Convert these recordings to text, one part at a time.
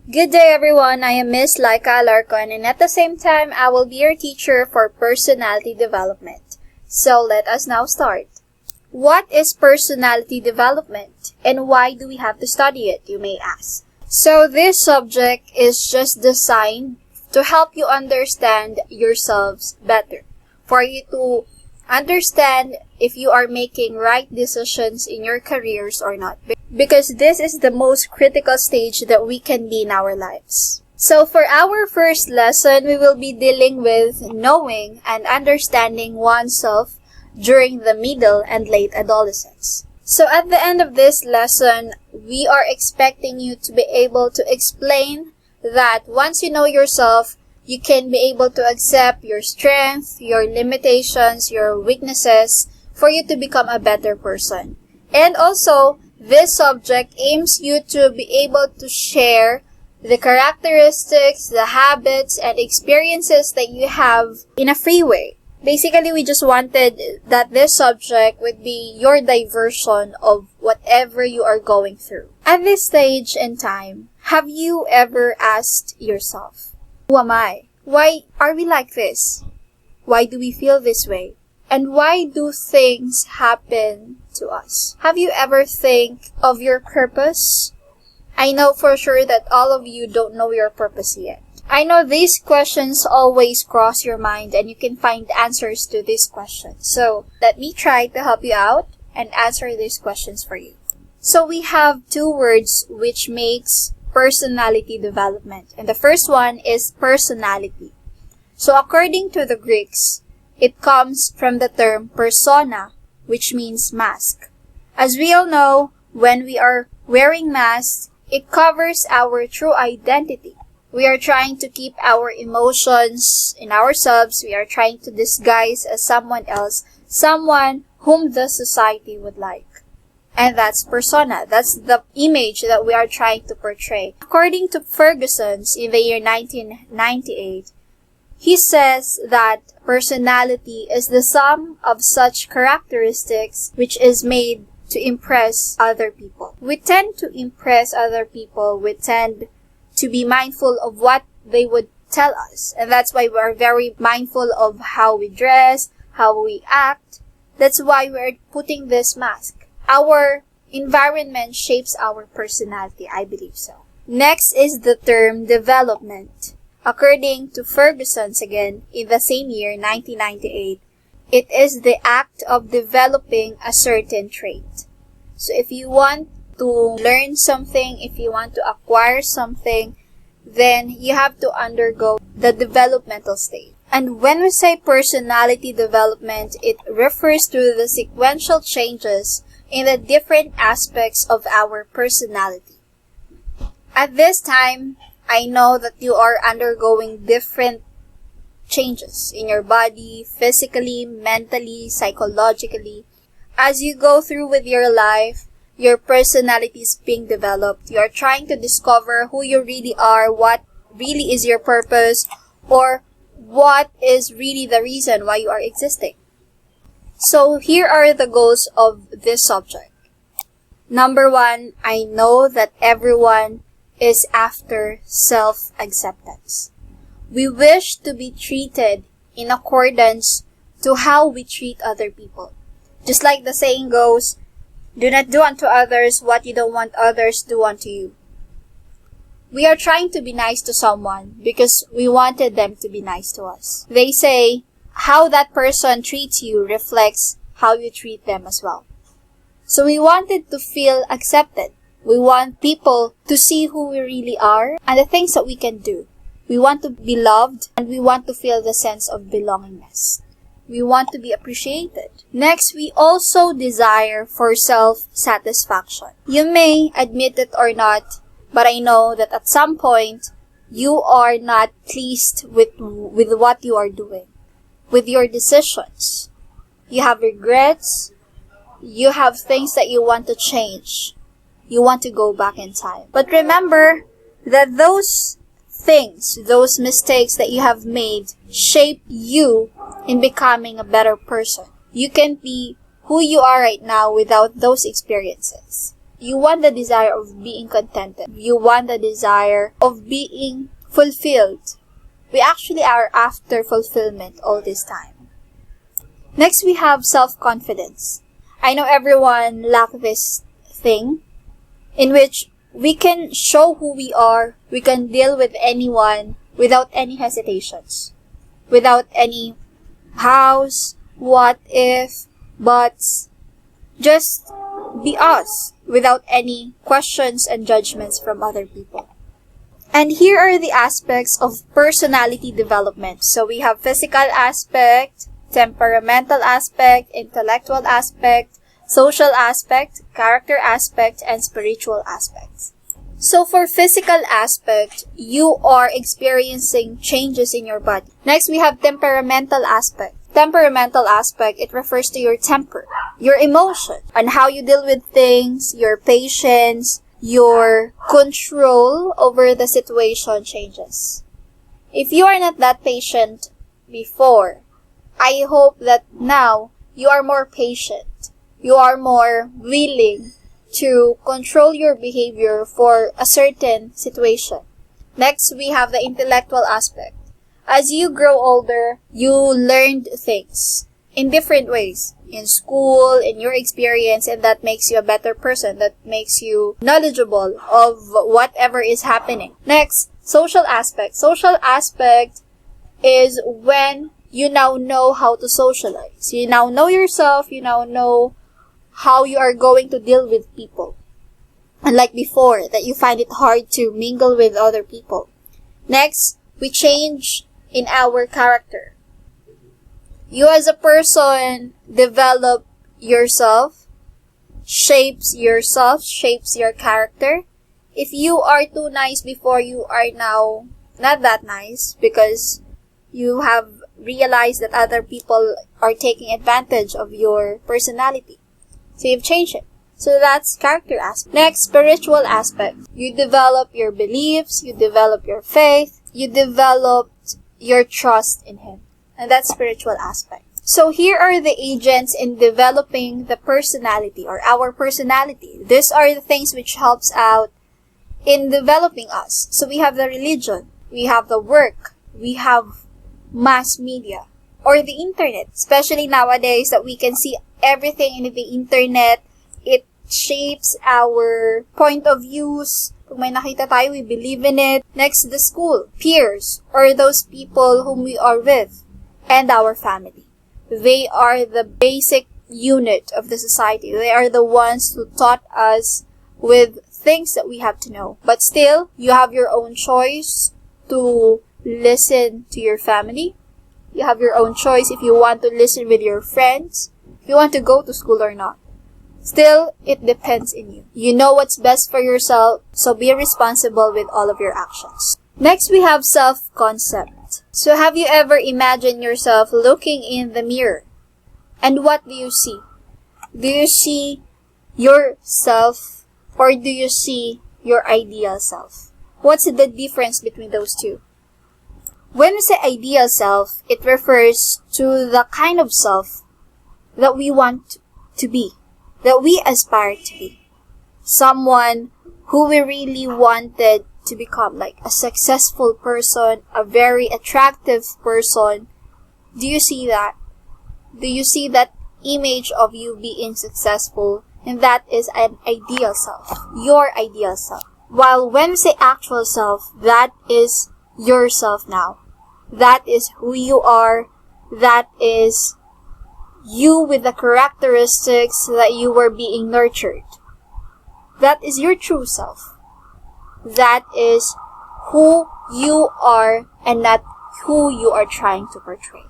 Good day everyone, I am Miss Laika Alarcon and at the same time, I will be your teacher for personality development. So let us now start. What is personality development and why do we have to study it, you may ask? So this subject is just designed to help you understand yourselves better. For you to understand if you are making right decisions in your careers or not. Because this is the most critical stage that we can be in our lives. So for our first lesson, we will be dealing with knowing and understanding oneself during the middle and late adolescence. So at the end of this lesson, we are expecting you to be able to explain that once you know yourself, you can be able to accept your strengths, your limitations, your weaknesses for you to become a better person. And also, this subject aims you to be able to share the characteristics, the habits, and experiences that you have in a free way. Basically, we just wanted that this subject would be your diversion of whatever you are going through. At this stage in time, have you ever asked yourself, who am I? Why are we like this? Why do we feel this way? And why do things happen to us? Have you ever think of your purpose? I know for sure that all of you don't know your purpose yet. I know these questions always cross your mind and you can find answers to these questions. So let me try to help you out and answer these questions for you. So we have two words which makes personality development. And the first one is personality. So according to the Greeks, it comes from the term persona, which means mask. As we all know, when we are wearing masks, it covers our true identity. We are trying to keep our emotions in ourselves. We are trying to disguise as someone else, someone whom the society would like. And that's persona. That's the image that we are trying to portray. According to Ferguson's in the year 1998, he says that personality is the sum of such characteristics which is made to impress other people. We tend to impress other people. We tend to be mindful of what they would tell us. And that's why we're very mindful of how we dress, how we act. That's why we're putting this mask. Our environment shapes our personality, I believe so. Next is the term development. According to Ferguson's again, in the same year, 1998, it is the act of developing a certain trait. So if you want to learn something, if you want to acquire something, then you have to undergo the developmental stage. And when we say personality development, it refers to the sequential changes in the different aspects of our personality. At this time, I know that you are undergoing different changes in your body, physically, mentally, psychologically. As you go through with your life, your personality is being developed. You are trying to discover who you really are, what really is your purpose, or what is really the reason why you are existing. So here are the goals of this subject. Number one, I know that everyone is after self-acceptance. We wish to be treated in accordance to how we treat other people. Just like the saying goes, do not do unto others what you don't want others do unto you. We are trying to be nice to someone because we wanted them to be nice to us. They say, how that person treats you reflects how you treat them as well. So we wanted to feel accepted. We want people to see who we really are and the things that we can do. We want to be loved and we want to feel the sense of belongingness. We want to be appreciated. Next, we also desire for self-satisfaction. You may admit it or not, but I know that at some point, you are not pleased with what you are doing, with your decisions. You have regrets. You have things that you want to change. You want to go back in time. But remember that those things, those mistakes that you have made shape you in becoming a better person. You can be who you are right now without those experiences. You want the desire of being contented. You want the desire of being fulfilled. We actually are after fulfillment all this time. Next, we have self-confidence. I know everyone lacks this thing in which we can show who we are. We can deal with anyone without any hesitations. Without any hows, what if, buts. Just be us without any questions and judgments from other people. And here are the aspects of personality development. So we have physical aspect, temperamental aspect, intellectual aspect, social aspect, character aspect, and spiritual aspects. So for physical aspect, you are experiencing changes in your body. Next, we have temperamental aspect. Temperamental aspect, it refers to your temper, your emotion, and how you deal with things, your patience, your control over the situation changes. If you are not that patient before, I hope that now you are more patient. You are more willing to control your behavior for a certain situation. Next, we have the intellectual aspect. As you grow older, you learned things in different ways. In school, in your experience, and that makes you a better person. That makes you knowledgeable of whatever is happening. Next, social aspect. Social aspect is when you now know how to socialize. You now know yourself. You now know how you are going to deal with people. Unlike before, that you find it hard to mingle with other people. Next, we change in our character. You as a person develop yourself, shapes your character. If you are too nice before, you are now not that nice because you have realized that other people are taking advantage of your personality. So you've changed it. So that's character aspect. Next, spiritual aspect. You develop your beliefs, you develop your faith, you develop your trust in Him. And that's spiritual aspect. So here are the agents in developing the personality or our personality. These are the things which helps out in developing us. So we have the religion, we have the work, we have mass media or the internet. Especially nowadays that we can see everything in the internet. It shapes our point of views. Kung may nakita tayo, we believe in it. Next, the school, peers, or those people whom we are with, and our family. They are the basic unit of the society. They are the ones who taught us with things that we have to know. But still, you have your own choice to listen to your family. You have your own choice if you want to listen with your friends, if you want to go to school or not. Still, it depends in you. You know what's best for yourself, so be responsible with all of your actions. Next, we have self-concept. So have you ever imagined yourself looking in the mirror? And what do you see? Do you see yourself or do you see your ideal self? What's the difference between those two? When we say ideal self, it refers to the kind of self that we want to be, that we aspire to be. Someone who we really wanted to become, like a successful person, a very attractive person. Do you see that? Do you see that image of you being successful? And that is an ideal self, your ideal self. While when we say actual self, that is yourself now. That is who you are. That is you with the characteristics that you were being nurtured. That is your true self. That is who you are and not who you are trying to portray.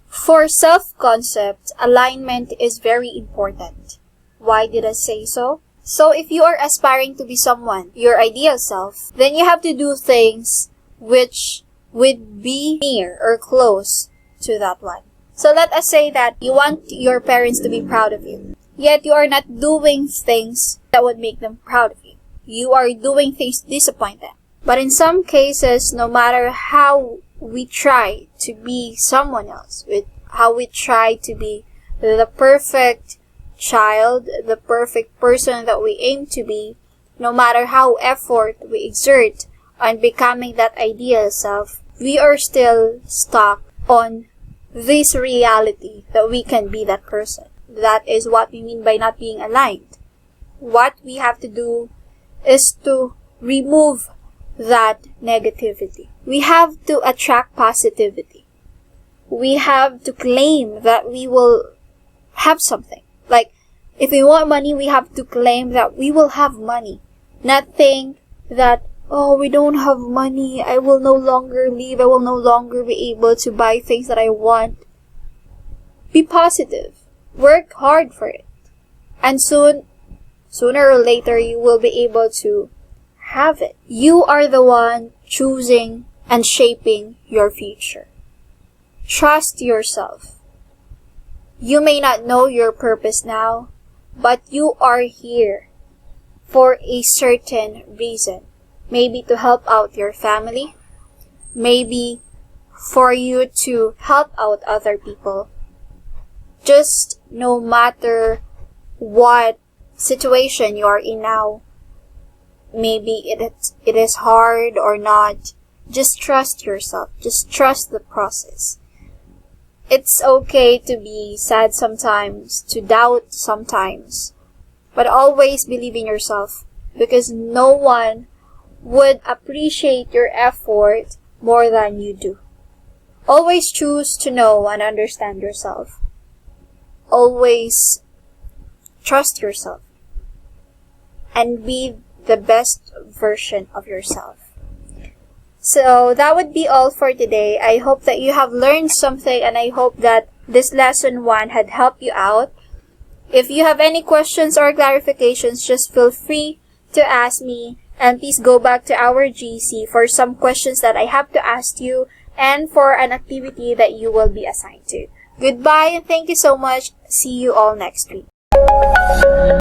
For self-concept, alignment is very important. Why did I say so? So if you are aspiring to be someone, your ideal self, then you have to do things which would be near or close to that one. So let us say that you want your parents to be proud of you, yet you are not doing things that would make them proud of you. You are doing things to disappoint them. But in some cases, no matter how we try to be someone else, with how we try to be the perfect child, the perfect person that we aim to be, no matter how effort we exert on becoming that ideal self, we are still stuck on this reality that we can be that person. That is what we mean by not being aligned. What we have to do is to remove that negativity. We have to attract positivity. We have to claim that we will have something. Like, if we want money, we have to claim that we will have money. Not think that, oh, we don't have money, I will no longer live, I will no longer be able to buy things that I want. Be positive. Work hard for it. And sooner or later, you will be able to have it. You are the one choosing and shaping your future. Trust yourself. You may not know your purpose now, but you are here for a certain reason. Maybe to help out your family. Maybe for you to help out other people. Just no matter what situation you are in now, maybe it is hard or not, just trust yourself. Just trust the process. It's okay to be sad sometimes, to doubt sometimes, but always believe in yourself, because no one would appreciate your effort more than you do. Always choose to know and understand yourself. Always trust yourself and be the best version of yourself. So that would be all for today. I hope that you have learned something, and I hope that this lesson 1 had helped you out. If you have any questions or clarifications, just feel free to ask me, and please go back to our GC for some questions that I have to ask you and for an activity that you will be assigned to. Goodbye and thank you so much. See you all next week.